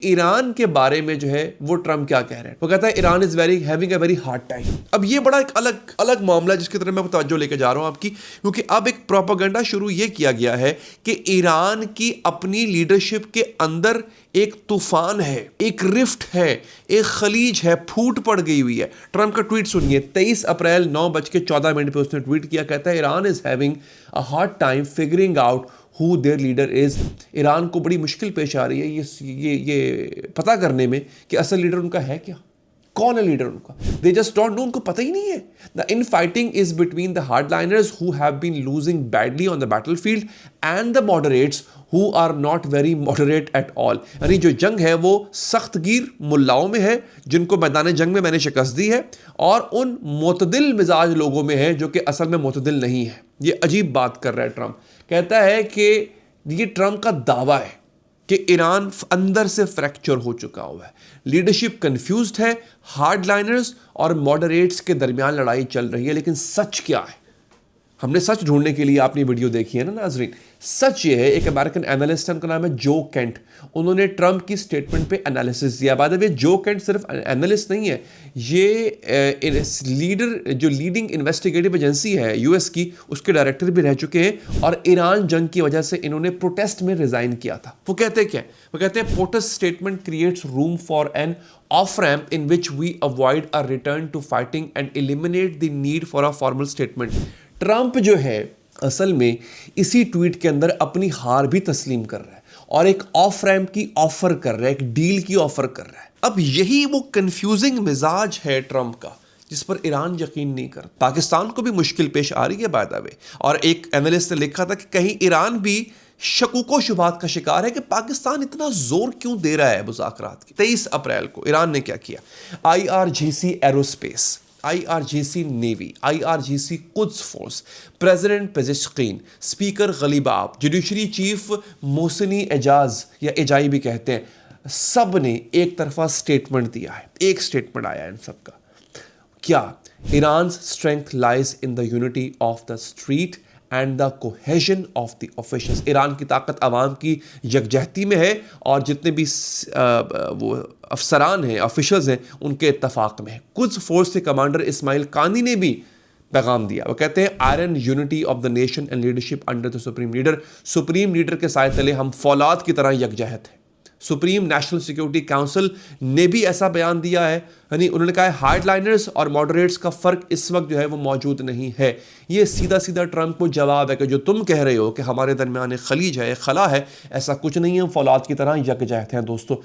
Iran के बारे में जो है वो ट्रम्प क्या कह रहे हैं। वो कहता है Iran is having a very hard time. अब ये बड़ा एक अलग मामला है जिसकी तरफ मैं तवज्जो लेके जा रहा हूं आपकी, क्योंकि अब एक प्रोपेगेंडा शुरू ये किया गया है कि ईरान की अपनी लीडरशिप के अंदर एक तूफान है, एक रिफ्ट है, एक खलीज है, फूट पड़ गई हुई है। ट्रम्प का ट्वीट सुनिए, 23 अप्रैल 9:14 पे उसने ट्वीट किया, कहता है Iran is having a hard time figuring out who there leader is. Iran को बड़ी मुश्किल पेश आ रही है ये पता करने में कि असल लीडर उनका है क्या, कौन है लीडर उनका। दे जस्ट डोंट नो, उनको पता ही नहीं है। The infighting is between the hardliners who have been losing badly on the battlefield and the moderates who are not very moderate at all. यानी जो जंग है वो सख्तगीर मुल्लाओं में है जिनको मैदान जंग में मैंने शिकस्त दी है, और उन मोतदिल मिजाज लोगों में है जो कि असल में मोतदिल नहीं है। ये अजीब बात कर रहा है ट्रम्प। कहता है कि ये ट्रम्प का दावा है कि ईरान अंदर से फ्रैक्चर हो चुका हुआ है, लीडरशिप कंफ्यूज्ड है, हार्डलाइनर्स और मॉडरेट्स के दरमियान लड़ाई चल रही है। लेकिन सच क्या है? हमने सच ढूंढने के लिए आपने वीडियो देखी है ना नाजरीन। सच ये है, एक अमेरिकन एनालिस्ट है, उनका नाम है जो केंट, उन्होंने ट्रम्प की स्टेटमेंट पे एनालिसिस दिया। बाय द वे जो केंट सिर्फ एनालिस्ट नहीं है, ये जो लीडिंग इन्वेस्टिगेटिव एजेंसी है यूएस की, उसके डायरेक्टर भी रह चुके हैं, और ईरान जंग की वजह से इन्होंने प्रोटेस्ट में रिजाइन किया था। वो कहते हैं क्या? वो कहते हैं protest statement creates room for an off ramp in which we avoid a return to fighting and eliminate the need for a formal statement. Trump जो है असल में इसी ट्वीट के अंदर अपनी हार भी तस्लीम कर रहा है और एक ऑफ रैम्प की ऑफर कर रहा है, एक डील की ऑफर कर रहा है। अब यही वो कंफ्यूजिंग मिजाज है ट्रम्प का जिस पर ईरान यकीन नहीं कर। पाकिस्तान को भी मुश्किल पेश आ रही है बाय द वे, और एक एनालिस्ट ने लिखा था कि कहीं ईरान भी शकूको शुबात का शिकार है कि पाकिस्तान इतना जोर क्यों दे रहा है मुज़ाकरात की। 23 अप्रैल को ईरान ने क्या किया? IRGC aerospace, IRGC navy, IRGC Quds force, president Pezeshkian, speaker Ghalibaf, judiciary chief Mohseni Ejaz या एजाई भी कहते हैं, सब ने एक तरफा स्टेटमेंट दिया है। एक स्टेटमेंट आया इन सब का। क्या? Iran strength lies in the unity of the street and the cohesion of the officials. Iran की ताकत आवाम की यकजहती में है और जितने भी वो अफसरान हैं, ऑफिशल्स हैं, उनके इत्तफाक में है। कुछ फोर्स के कमांडर इस्माइल कानी ने भी पैगाम दिया। वो कहते हैं iron unity of the nation and leadership under the supreme leader. Supreme leader के साए तले हम फौलाद की तरह यकजहत हैं। सुप्रीम नेशनल सिक्योरिटी काउंसिल ने भी ऐसा बयान दिया है। यानी उन्होंने कहा है हार्डलाइनर्स और मॉडरेट्स का फर्क इस वक्त जो है वो मौजूद नहीं है। ये सीधा सीधा ट्रम्प को जवाब है कि जो तुम कह रहे हो कि हमारे दरमियान एक खलीज है, एक खला है, ऐसा कुछ नहीं है, हम फौलाद की तरह यकजहत हैं। दोस्तों